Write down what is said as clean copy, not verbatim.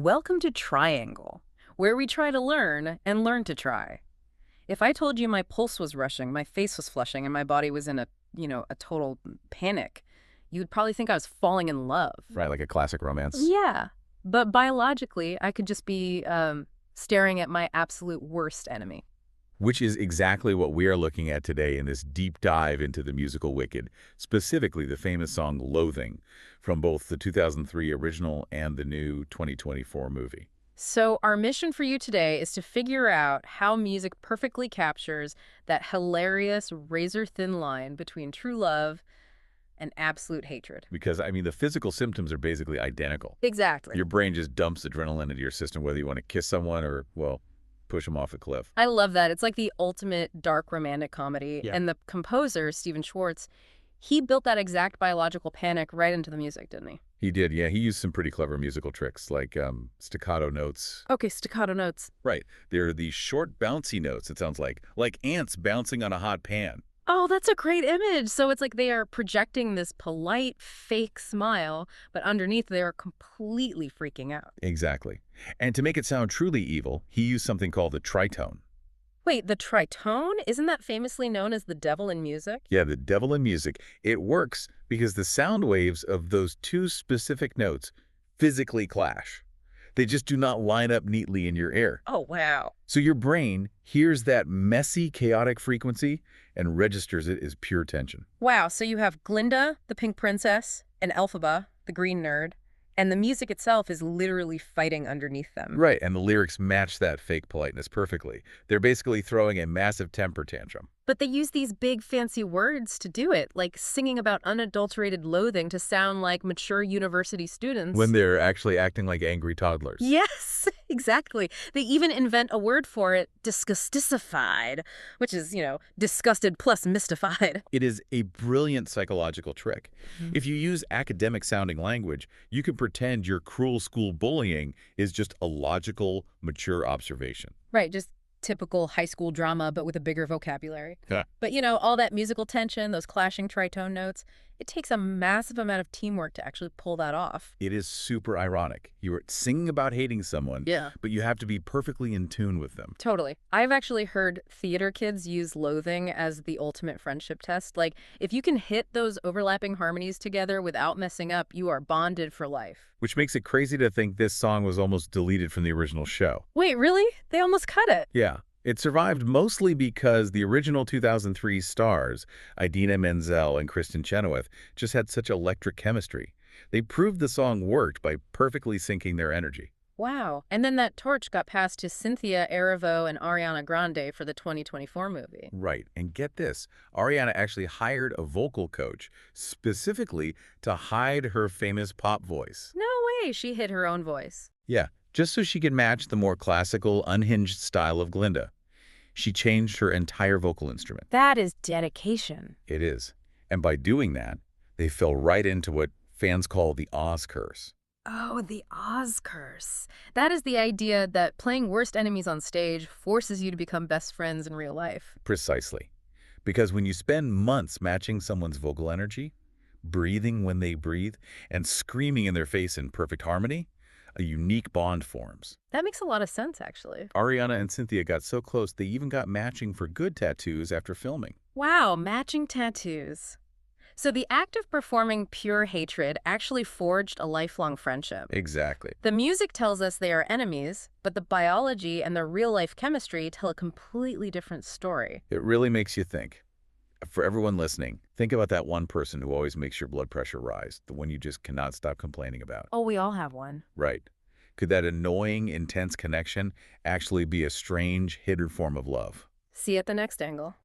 Welcome to Triangle, where we try to learn and learn to try. If I told you my pulse was rushing, my face was flushing, and my body was in a total panic, you'd probably think I was falling in love. Right, like a classic romance. Yeah, but biologically, I could just be staring at my absolute worst enemy. Which is exactly what we are looking at today in this deep dive into the musical Wicked, specifically the famous song Loathing from both the 2003 original and the new 2024 movie. So our mission for you today is to figure out how music perfectly captures that hilarious razor-thin line between true love and absolute hatred. Because, I mean, the physical symptoms are basically identical. Exactly. Your brain just dumps adrenaline into your system, whether you want to kiss someone or, well, push them off a cliff. I love that. It's like the ultimate dark romantic comedy. Yeah. And the composer, Stephen Schwartz, he built that exact biological panic right into the music, didn't he? He did, yeah. He used some pretty clever musical tricks, like staccato notes. Okay, staccato notes. Right. They're these short, bouncy notes, it sounds like ants bouncing on a hot pan. Oh, that's a great image. So it's like they are projecting this polite, fake smile, but underneath they are completely freaking out. Exactly. And to make it sound truly evil, he used something called the tritone. Wait, the tritone? Isn't that famously known as the devil in music? Yeah, the devil in music. It works because the sound waves of those two specific notes physically clash. They just do not line up neatly in your ear. Oh, wow. So your brain hears that messy, chaotic frequency and registers it as pure tension. Wow, so you have Glinda, the pink princess, and Elphaba, the green nerd, and the music itself is literally fighting underneath them. Right, and the lyrics match that fake politeness perfectly. They're basically throwing a massive temper tantrum. But they use these big fancy words to do it, like singing about unadulterated loathing to sound like mature university students. When they're actually acting like angry toddlers. Yes, exactly. They even invent a word for it, disgusticified, which is, disgusted plus mystified. It is a brilliant psychological trick. If you use academic-sounding language, you can pretend your cruel school bullying is just a logical, mature observation. Right, just typical high school drama, but with a bigger vocabulary. Yeah. But, all that musical tension, those clashing tritone notes, it takes a massive amount of teamwork to actually pull that off. It is super ironic. You are singing about hating someone, Yeah. but you have to be perfectly in tune with them. Totally. I've actually heard theater kids use loathing as the ultimate friendship test. Like, if you can hit those overlapping harmonies together without messing up, you are bonded for life. Which makes it crazy to think this song was almost deleted from the original show. Wait, really? They almost cut it. Yeah. It survived mostly because the original 2003 stars, Idina Menzel and Kristin Chenoweth, just had such electric chemistry. They proved the song worked by perfectly syncing their energy. Wow. And then that torch got passed to Cynthia, Erivo, and Ariana Grande for the 2024 movie. Right. And get this, Ariana actually hired a vocal coach specifically to hide her famous pop voice. No way, she hid her own voice. Yeah, just so she could match the more classical, unhinged style of Glinda. She changed her entire vocal instrument. That is dedication. It is. And by doing that, they fell right into what fans call the Oz curse. Oh, the Oz curse. That is the idea that playing worst enemies on stage forces you to become best friends in real life. Precisely. Because when you spend months matching someone's vocal energy, breathing when they breathe, and screaming in their face in perfect harmony, a unique bond forms. That makes a lot of sense, actually. Ariana and Cynthia got so close they even got matching for good tattoos after filming. Wow, matching tattoos. So the act of performing pure hatred actually forged a lifelong friendship. Exactly. The music tells us they are enemies, but the biology and the real-life chemistry tell a completely different story. It really makes you think. For everyone listening, think about that one person who always makes your blood pressure rise, the one you just cannot stop complaining about. Oh, we all have one. Right. Could that annoying, intense connection actually be a strange, hidden form of love? See you at the next angle.